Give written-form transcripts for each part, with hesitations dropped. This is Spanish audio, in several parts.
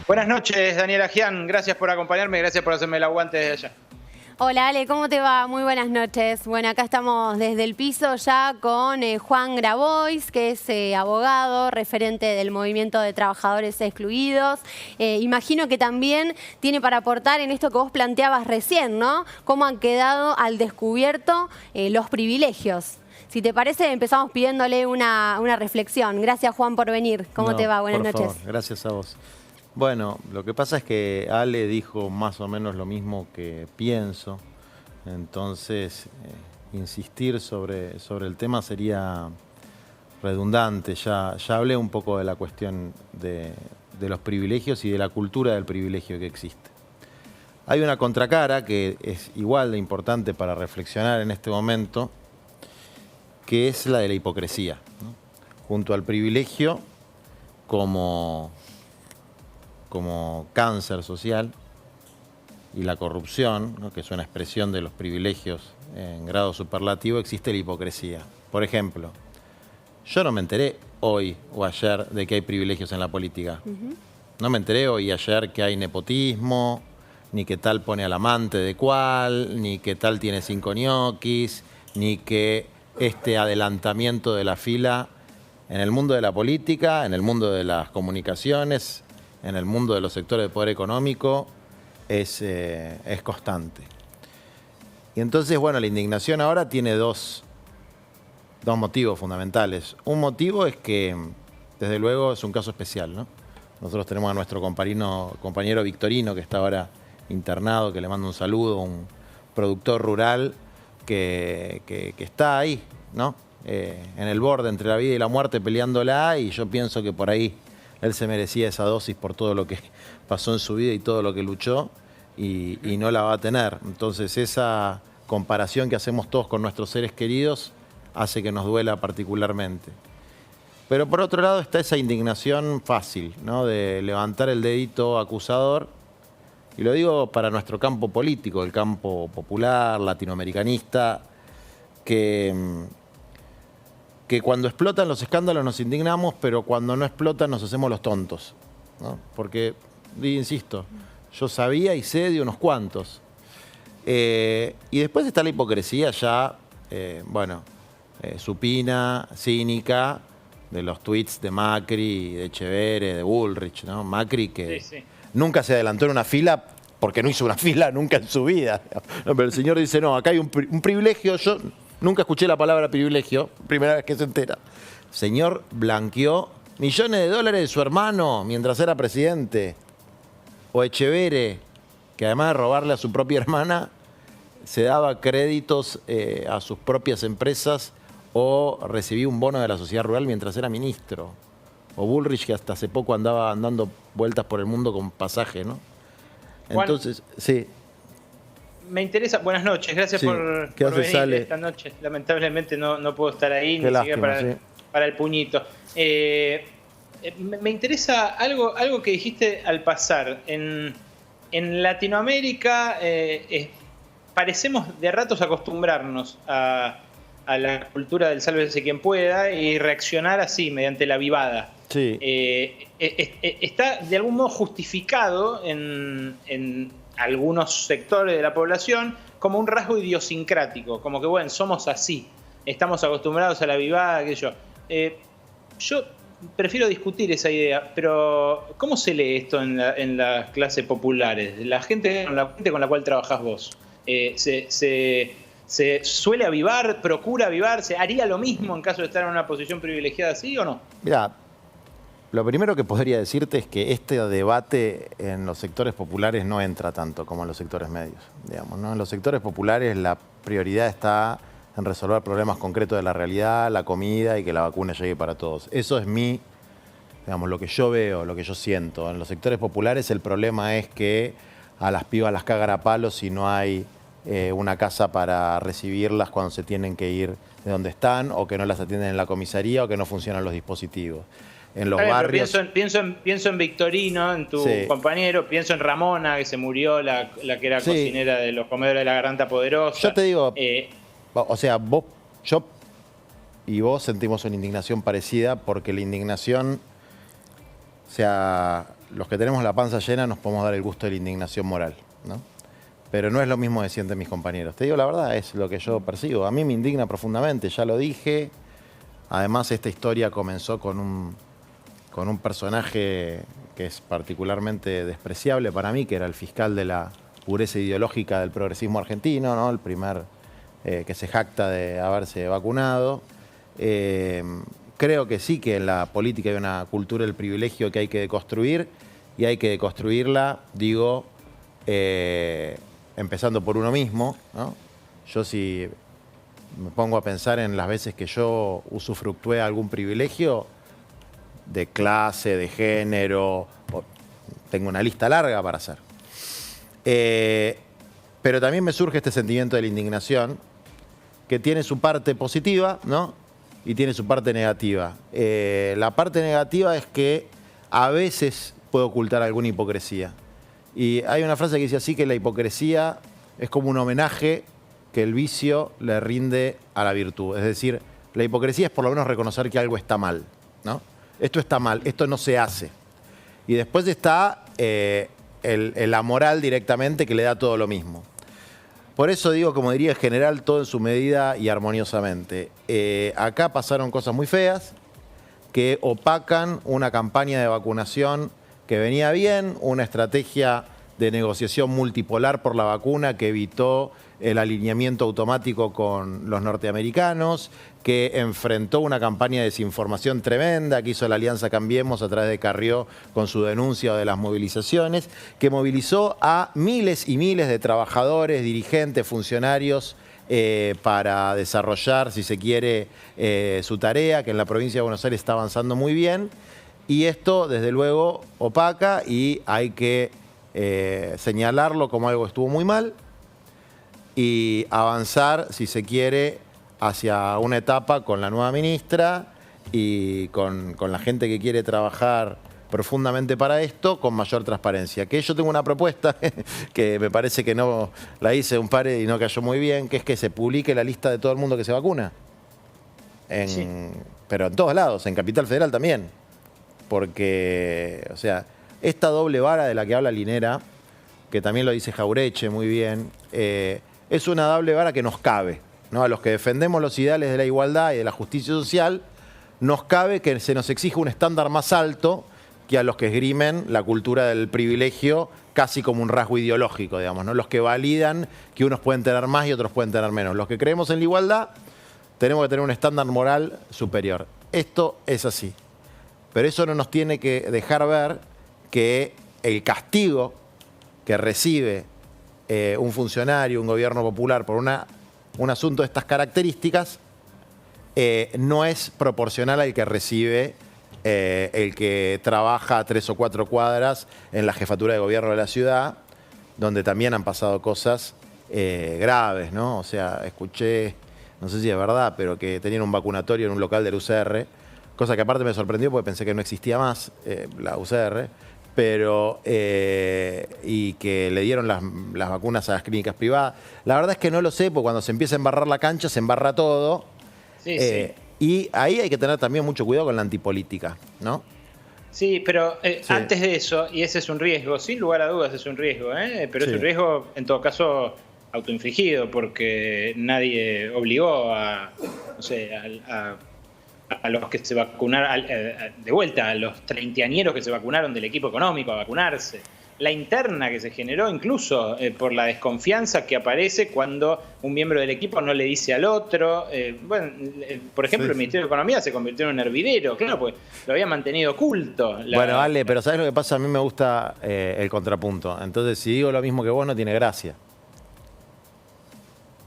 Buenas noches, Daniela Gian. Gracias por acompañarme, gracias por hacerme el aguante desde allá. Hola Ale, ¿cómo te va? Muy buenas noches. Bueno, acá estamos desde el piso ya con Juan Grabois, que es abogado, referente del Movimiento de Trabajadores Excluidos. Imagino que también tiene para aportar en esto que vos planteabas recién, ¿no? Cómo han quedado al descubierto los privilegios. Si te parece, empezamos pidiéndole una reflexión. Gracias, Juan, por venir. ¿Cómo te va? Buenas noches. Por favor, gracias a vos. Bueno, lo que pasa es que Ale dijo más o menos lo mismo que pienso, entonces insistir sobre el tema sería redundante. Ya hablé un poco de la cuestión de los privilegios y de la cultura del privilegio que existe. Hay una contracara que es igual de importante para reflexionar en este momento, que es la de la hipocresía, ¿no? Junto al privilegio como cáncer social y la corrupción, ¿no?, que es una expresión de los privilegios en grado superlativo, existe la hipocresía. Por ejemplo, yo no me enteré hoy o ayer de que hay privilegios en la política. No me enteré hoy y ayer que hay nepotismo, ni que tal pone al amante de cual, ni que tal tiene 5 ñoquis, ni que este adelantamiento de la fila en el mundo de la política, en el mundo de las comunicaciones, en el mundo de los sectores de poder económico, es constante. Y entonces, bueno, la indignación ahora tiene dos motivos fundamentales. Un motivo es que, desde luego, es un caso especial, ¿no? Nosotros tenemos a nuestro compañero Victorino, que está ahora internado, que le mando un saludo, un productor rural que está ahí, ¿no? En el borde entre la vida y la muerte peleándola, y yo pienso que por ahí él se merecía esa dosis por todo lo que pasó en su vida y todo lo que luchó, y no la va a tener. Entonces esa comparación que hacemos todos con nuestros seres queridos hace que nos duela particularmente. Pero por otro lado está esa indignación fácil, ¿no?, de levantar el dedito acusador, y lo digo para nuestro campo político, el campo popular, latinoamericanista, que cuando explotan los escándalos nos indignamos, pero cuando no explotan nos hacemos los tontos, ¿no? Porque, insisto, yo sabía y sé de unos cuantos. Y después está la hipocresía ya, supina, cínica, de los tweets de Macri, de Echeverre, de Bullrich, ¿no? Macri que nunca se adelantó en una fila porque no hizo una fila nunca en su vida. No, pero el señor dice, no, acá hay un privilegio. Yo nunca escuché la palabra privilegio, primera vez que se entera. El señor blanqueó millones de dólares de su hermano mientras era presidente. O Echeverre, que además de robarle a su propia hermana, se daba créditos a sus propias empresas o recibía un bono de la sociedad rural mientras era ministro. O Bullrich, que hasta hace poco andaba dando vueltas por el mundo con pasaje, ¿no? Entonces, Juan, sí. Me interesa, buenas noches, gracias por venir Ale? Esta noche. Lamentablemente no puedo estar ahí, Qué ni lástima, siquiera para el puñito. Me interesa algo que dijiste al pasar. En Latinoamérica parecemos de ratos acostumbrarnos a la cultura del sálvese quien pueda y reaccionar así, mediante la vivada. Sí. Está de algún modo justificado en algunos sectores de la población como un rasgo idiosincrático, como que bueno, somos así, estamos acostumbrados a la vivada, qué sé yo. Yo prefiero discutir esa idea, pero ¿cómo se lee esto en las clases populares? La gente con la cual trabajás vos, ¿se suele avivar, procura avivarse? ¿Haría lo mismo en caso de estar en una posición privilegiada así o no? Mirá, lo primero que podría decirte es que este debate en los sectores populares no entra tanto como en los sectores medios, digamos, ¿no? En los sectores populares la prioridad está en resolver problemas concretos de la realidad, la comida y que la vacuna llegue para todos. Eso es lo que yo veo, lo que yo siento. En los sectores populares el problema es que a las pibas las cagan a palos si no hay una casa para recibirlas cuando se tienen que ir de donde están, o que no las atienden en la comisaría, o que no funcionan los dispositivos. En los barrios... Pienso en Victorino, en tu compañero, pienso en Ramona, que se murió, la que era cocinera de los comedores de la Garganta Poderosa. Yo te digo, yo y vos sentimos una indignación parecida, porque la indignación, o sea, los que tenemos la panza llena nos podemos dar el gusto de la indignación moral, ¿no? Pero no es lo mismo que sienten mis compañeros. Te digo la verdad, es lo que yo percibo. A mí me indigna profundamente, ya lo dije. Además, esta historia comenzó con un personaje que es particularmente despreciable para mí, que era el fiscal de la pureza ideológica del progresismo argentino, ¿no? El primer que se jacta de haberse vacunado. Creo que sí, que en la política hay una cultura del privilegio que hay que deconstruir, y hay que deconstruirla, digo, empezando por uno mismo, ¿no? Yo, si me pongo a pensar en las veces que yo usufructué algún privilegio de clase, de género, tengo una lista larga para hacer. Pero también me surge este sentimiento de la indignación, que tiene su parte positiva, ¿no? Y tiene su parte negativa. La parte negativa es que a veces puede ocultar alguna hipocresía. Y hay una frase que dice así, que la hipocresía es como un homenaje que el vicio le rinde a la virtud. Es decir, la hipocresía es por lo menos reconocer que algo está mal, ¿no? Esto está mal, esto no se hace. Y después está la moral directamente, que le da todo lo mismo. Por eso digo, como diría el general, todo en su medida y armoniosamente. Acá pasaron cosas muy feas que opacan una campaña de vacunación que venía bien, una estrategia de negociación multipolar por la vacuna que evitó el alineamiento automático con los norteamericanos, que enfrentó una campaña de desinformación tremenda que hizo la Alianza Cambiemos a través de Carrió con su denuncia de las movilizaciones, que movilizó a miles y miles de trabajadores, dirigentes, funcionarios para desarrollar, si se quiere, su tarea, que en la provincia de Buenos Aires está avanzando muy bien. Y esto, desde luego, opaca, y hay que señalarlo como algo que estuvo muy mal y avanzar, si se quiere, hacia una etapa con la nueva ministra y con la gente que quiere trabajar profundamente para esto, con mayor transparencia. Que yo tengo una propuesta que me parece que no la hice un par y no cayó muy bien, que es que se publique la lista de todo el mundo que se vacuna. Sí. Pero en todos lados, en Capital Federal también. Porque, o sea, esta doble vara de la que habla Linera, que también lo dice Jaureche muy bien, es una doble vara que nos cabe, ¿no? A los que defendemos los ideales de la igualdad y de la justicia social, nos cabe que se nos exija un estándar más alto que a los que esgrimen la cultura del privilegio casi como un rasgo ideológico, digamos, ¿no? Los que validan que unos pueden tener más y otros pueden tener menos. Los que creemos en la igualdad tenemos que tener un estándar moral superior. Esto es así. Pero eso no nos tiene que dejar ver que el castigo que recibe un funcionario, un gobierno popular por un asunto de estas características no es proporcional al que recibe el que trabaja a 3 o 4 cuadras en la jefatura de gobierno de la ciudad, donde también han pasado cosas graves, ¿no? O sea, escuché, no sé si es verdad, pero que tenían un vacunatorio en un local del UCR, cosa que aparte me sorprendió porque pensé que no existía más la UCR, pero y que le dieron las vacunas a las clínicas privadas. La verdad es que no lo sé, porque cuando se empieza a embarrar la cancha, se embarra todo. Sí, sí. Y ahí hay que tener también mucho cuidado con la antipolítica, ¿no? Sí, pero sí. Antes de eso, y ese es un riesgo, sin lugar a dudas es un riesgo, pero sí. Es un riesgo, en todo caso, autoinfligido, porque nadie obligó a, no sé, a los que se vacunaron, de vuelta, a los treintañeros que se vacunaron del equipo económico a vacunarse. La interna que se generó incluso por la desconfianza que aparece cuando un miembro del equipo no le dice al otro. Bueno, por ejemplo, sí. El Ministerio de Economía se convirtió en un hervidero, claro, pues lo había mantenido oculto. Bueno, Ale, pero ¿sabes lo que pasa? A mí me gusta el contrapunto. Entonces, si digo lo mismo que vos, no tiene gracia.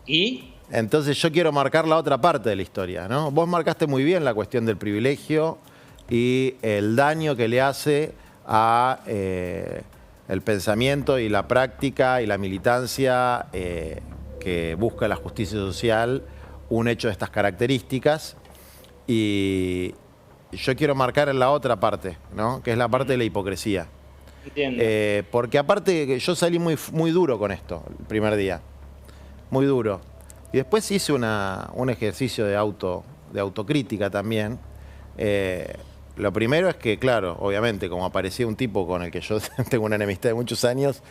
¿Y? Entonces yo quiero marcar la otra parte de la historia, ¿no? Vos marcaste muy bien la cuestión del privilegio y el daño que le hace a el pensamiento y la práctica y la militancia que busca la justicia social un hecho de estas características. Y yo quiero marcar en la otra parte, ¿no? Que es la parte de la hipocresía. Entiendo. Porque aparte yo salí muy duro con esto el primer día, muy duro. Y después hice un ejercicio de autocrítica también. lo primero es que, claro, obviamente, como aparecía un tipo con el que yo tengo una enemistad de muchos años,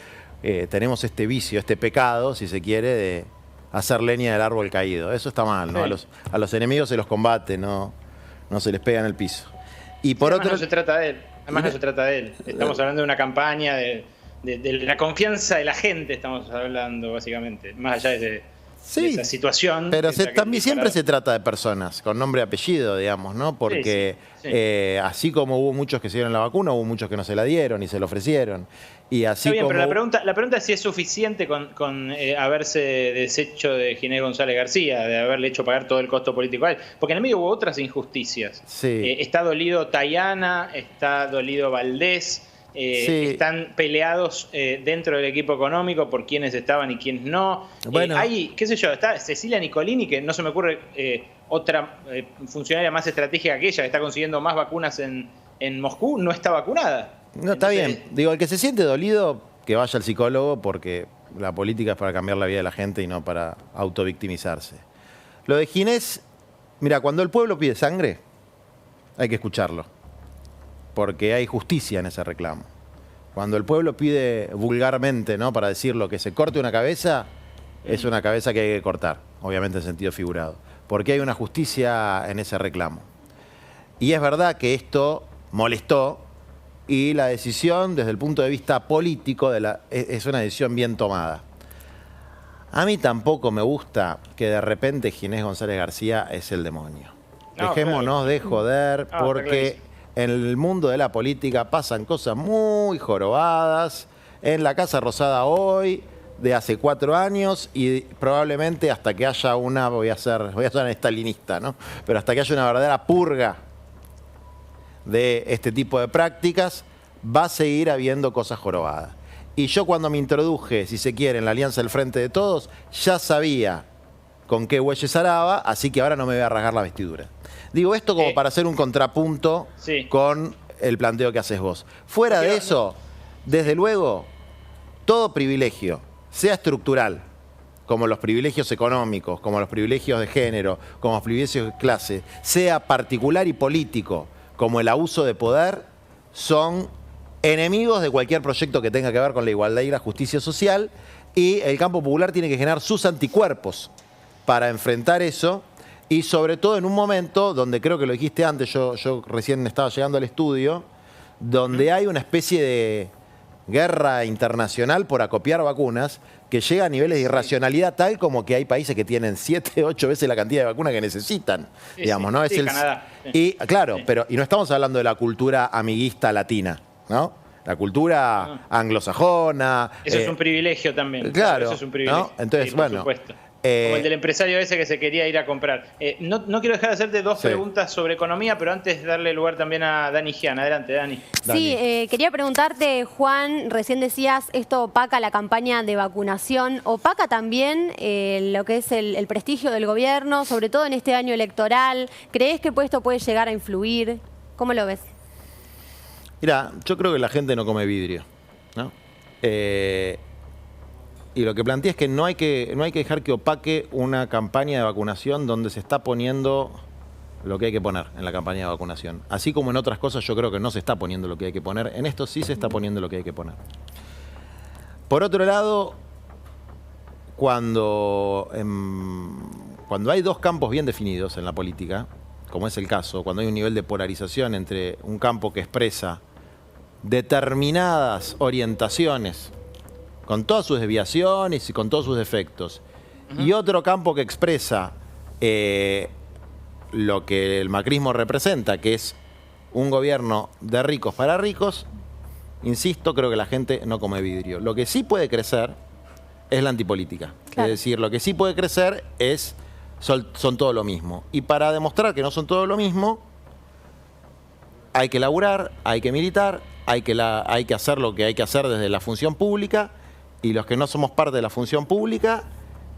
tenemos este vicio, este pecado, si se quiere, de hacer leña del árbol caído. Eso está mal, ¿no? Sí. A los enemigos se los combate, no se les pega en el piso. Y por Además otro... no se trata de él. Además no se trata de él. Estamos hablando de una campaña de la confianza de la gente, estamos hablando básicamente. Más allá de esa situación. Pero esa que también siempre disparado. se trata de personas, con nombre y apellido, digamos, ¿no? Porque sí. así como hubo muchos que se dieron la vacuna, hubo muchos que no se la dieron y se la ofrecieron. Y así Está bien, como... pero la pregunta es si es suficiente con haberse deshecho de Ginés González García, de haberle hecho pagar todo el costo político a él. Porque en el medio hubo otras injusticias. Sí. Está dolido Tayana, está dolido Valdés. Están peleados dentro del equipo económico por quiénes estaban y quiénes no. Bueno. Hay, qué sé yo, está Cecilia Nicolini, que no se me ocurre otra funcionaria más estratégica que ella, que está consiguiendo más vacunas en Moscú, no está vacunada. No, está bien. Digo, el que se siente dolido, que vaya al psicólogo, porque la política es para cambiar la vida de la gente y no para autovictimizarse. Lo de Ginés, mira, cuando el pueblo pide sangre, hay que escucharlo. Porque hay justicia en ese reclamo. Cuando el pueblo pide vulgarmente, ¿no?, para decirlo, que se corte una cabeza, es una cabeza que hay que cortar, obviamente en sentido figurado. Porque hay una justicia en ese reclamo. Y es verdad que esto molestó y la decisión, desde el punto de vista político, es una decisión bien tomada. A mí tampoco me gusta que de repente Ginés González García es el demonio. No, Dejémonos claro. de joder, porque en el mundo de la política pasan cosas muy jorobadas. En la Casa Rosada hoy, de hace 4 años, y probablemente hasta que haya una, voy a ser estalinista, ¿no?, pero hasta que haya una verdadera purga de este tipo de prácticas, va a seguir habiendo cosas jorobadas. Y yo cuando me introduje, si se quiere, en la Alianza del Frente de Todos, ya sabía con qué bueyes araba, así que ahora no me voy a rasgar la vestidura. Digo esto como para hacer un contrapunto con el planteo que haces vos. Fuera de eso, desde luego, todo privilegio, sea estructural, como los privilegios económicos, como los privilegios de género, como los privilegios de clase, sea particular y político, como el abuso de poder, son enemigos de cualquier proyecto que tenga que ver con la igualdad y la justicia social, y el campo popular tiene que generar sus anticuerpos para enfrentar eso, y sobre todo en un momento donde, creo que lo dijiste antes, yo recién estaba llegando al estudio, donde hay una especie de guerra internacional por acopiar vacunas que llega a niveles de irracionalidad tal como que hay países que tienen 7, 8 veces la cantidad de vacunas que necesitan, digamos, ¿no? Canadá. Y claro, pero y no estamos hablando de la cultura amiguista latina, ¿no? La cultura anglosajona. Eso es un privilegio también. Claro, eso es un privilegio. ¿no? Entonces, por bueno. supuesto. Como el del empresario ese que se quería ir a comprar. No quiero dejar de hacerte 2 preguntas sobre economía, pero antes darle lugar también a Dani Gian. Adelante, Dani. Sí, quería preguntarte, Juan, recién decías, esto opaca la campaña de vacunación, opaca también lo que es el prestigio del gobierno, sobre todo en este año electoral. ¿Crees que esto puede llegar a influir? ¿Cómo lo ves? Mira, yo creo que la gente no come vidrio, ¿no? Y lo que plantea es que no hay que dejar que opaque una campaña de vacunación donde se está poniendo lo que hay que poner en la campaña de vacunación. Así como en otras cosas yo creo que no se está poniendo lo que hay que poner, en esto sí se está poniendo lo que hay que poner. Por otro lado, cuando hay 2 campos bien definidos en la política, como es el caso, cuando hay un nivel de polarización entre un campo que expresa determinadas orientaciones, con todas sus desviaciones y con todos sus defectos, y otro campo que expresa lo que el macrismo representa, que es un gobierno de ricos para ricos, insisto, creo que la gente no come vidrio. Lo que sí puede crecer es la antipolítica. Claro. Es decir, lo que sí puede crecer son todo lo mismo. Y para demostrar que no son todo lo mismo, hay que laburar, hay que militar, hay que hacer lo que hay que hacer desde la función pública, y los que no somos parte de la función pública,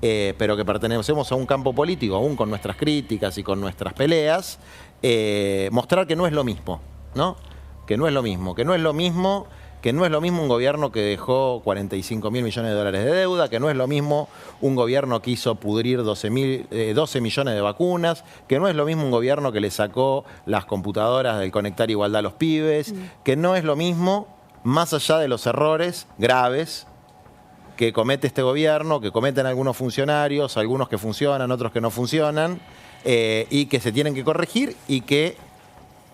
pero que pertenecemos a un campo político, aún con nuestras críticas y con nuestras peleas, mostrar que no es lo mismo, ¿no? Que no es lo mismo que no es lo mismo un gobierno que dejó 45.000 millones de dólares de deuda, que no es lo mismo un gobierno que hizo pudrir 12 millones de vacunas, que no es lo mismo un gobierno que le sacó las computadoras del Conectar Igualdad a los pibes, que no es lo mismo, más allá de los errores graves que comete este gobierno, que cometen algunos funcionarios, algunos que funcionan, otros que no funcionan, y que se tienen que corregir, y que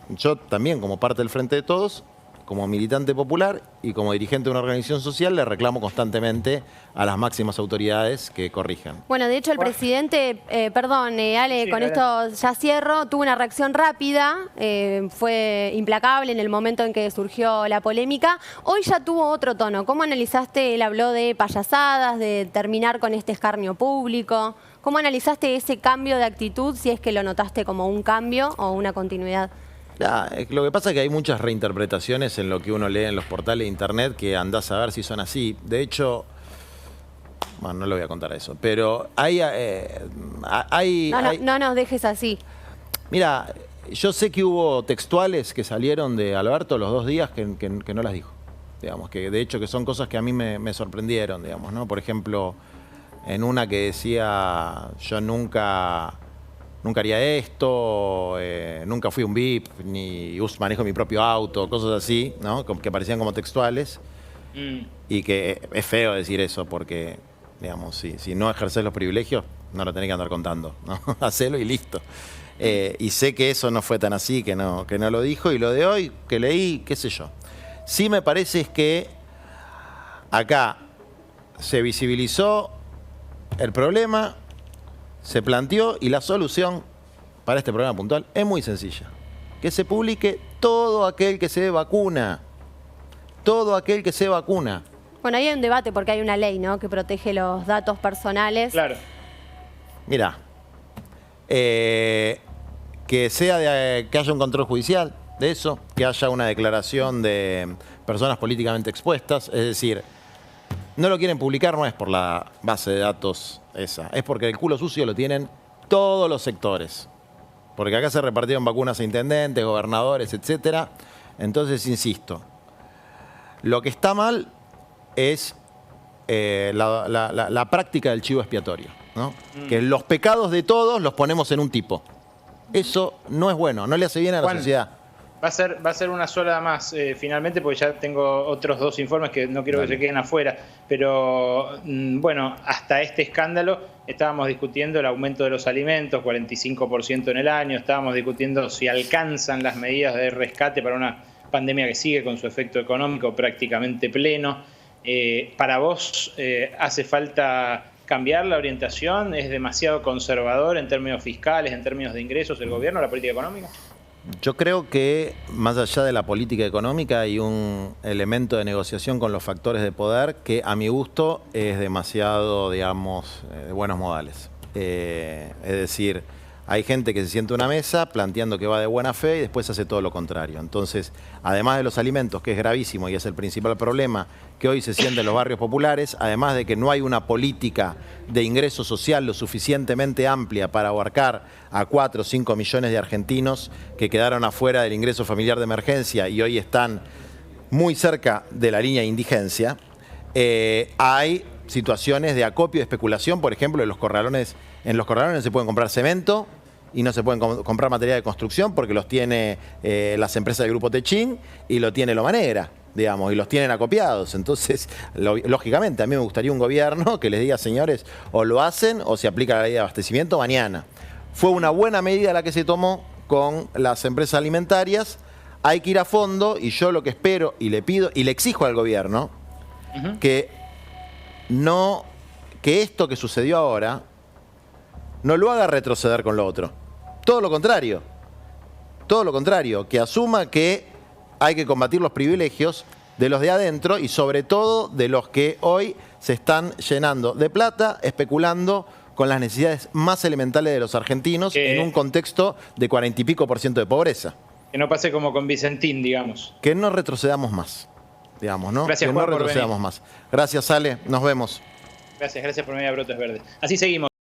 yo también, como parte del Frente de Todos, como militante popular y como dirigente de una organización social, le reclamo constantemente a las máximas autoridades que corrijan. Bueno, de hecho el presidente, perdón, Ale, Sí, con esto ya cierro, tuvo una reacción rápida, fue implacable en el momento en que surgió la polémica. Hoy ya tuvo otro tono. ¿Cómo analizaste? Él habló de payasadas, de terminar con este escarnio público. ¿Cómo analizaste ese cambio de actitud, si es que lo notaste como un cambio o una continuidad? Lo que pasa es que hay muchas reinterpretaciones en lo que uno lee en los portales de internet que andás a ver si son así. De hecho, bueno, no le voy a contar eso, pero No nos dejes así. Mira, yo sé que hubo textuales que salieron de Alberto los 2 días que no las dijo. Digamos, que de hecho que son cosas que a mí me sorprendieron, digamos, ¿no? Por ejemplo, en una que decía, yo nunca haría esto, nunca fui un VIP, ni manejo mi propio auto, cosas así, ¿no? Que parecían como textuales. Y que es feo decir eso, porque, digamos, si no ejerces los privilegios, no lo tenés que andar contando, ¿no? Hacelo y listo. Y sé que eso no fue tan así, que no lo dijo, y lo de hoy que leí, qué sé yo. Sí me parece es que acá se visibilizó el problema, se planteó, y la solución para este problema puntual es muy sencilla. Que se publique todo aquel que se vacuna. Todo aquel que se vacuna. Bueno, ahí hay un debate porque hay una ley, ¿no?, que protege los datos personales. Claro. Mirá, que haya un control judicial de eso, que haya una declaración de personas políticamente expuestas, es decir, no lo quieren publicar, no es por la base de datos esa, es porque el culo sucio lo tienen todos los sectores. Porque acá se repartieron vacunas a intendentes, gobernadores, etcétera. Entonces, insisto, lo que está mal es la práctica del chivo expiatorio, ¿no? Que los pecados de todos los ponemos en un tipo. Eso no es bueno, no le hace bien a la sociedad. Va a ser una sola más, finalmente, porque ya tengo otros 2 informes que no quiero que se queden afuera. Pero, bueno, hasta este escándalo estábamos discutiendo el aumento de los alimentos, 45% en el año. Estábamos discutiendo si alcanzan las medidas de rescate para una pandemia que sigue con su efecto económico prácticamente pleno. ¿Para vos hace falta cambiar la orientación? ¿Es demasiado conservador en términos fiscales, en términos de ingresos el gobierno, la política económica? Yo creo que más allá de la política económica hay un elemento de negociación con los factores de poder que a mi gusto es demasiado, digamos, de buenos modales. Es decir, hay gente que se sienta a una mesa planteando que va de buena fe y después hace todo lo contrario. Entonces, además de los alimentos, que es gravísimo y es el principal problema que hoy se siente en los barrios populares, además de que no hay una política de ingreso social lo suficientemente amplia para abarcar a 4 o 5 millones de argentinos que quedaron afuera del ingreso familiar de emergencia y hoy están muy cerca de la línea de indigencia, hay situaciones de acopio y especulación, por ejemplo, en los corralones no se pueden comprar cemento y no se pueden comprar material de construcción porque los tiene las empresas del Grupo Techín y lo tiene Loma Negra, digamos, y los tienen acopiados. Entonces, lógicamente, a mí me gustaría un gobierno que les diga, señores, o lo hacen o se aplica la ley de abastecimiento mañana. Fue una buena medida la que se tomó con las empresas alimentarias. Hay que ir a fondo y yo lo que espero y le pido y le exijo al gobierno que esto que sucedió ahora no lo haga retroceder con lo otro. Todo lo contrario, que asuma que hay que combatir los privilegios de los de adentro y sobre todo de los que hoy se están llenando de plata, especulando con las necesidades más elementales de los argentinos en un contexto de 40 y pico % de pobreza. Que no pase como con Vicentín, digamos. Que no retrocedamos más, digamos, ¿no? Gracias, que Juan, no retrocedamos más. Gracias, Ale, nos vemos. Gracias por venir a Brotes Verdes. Así seguimos.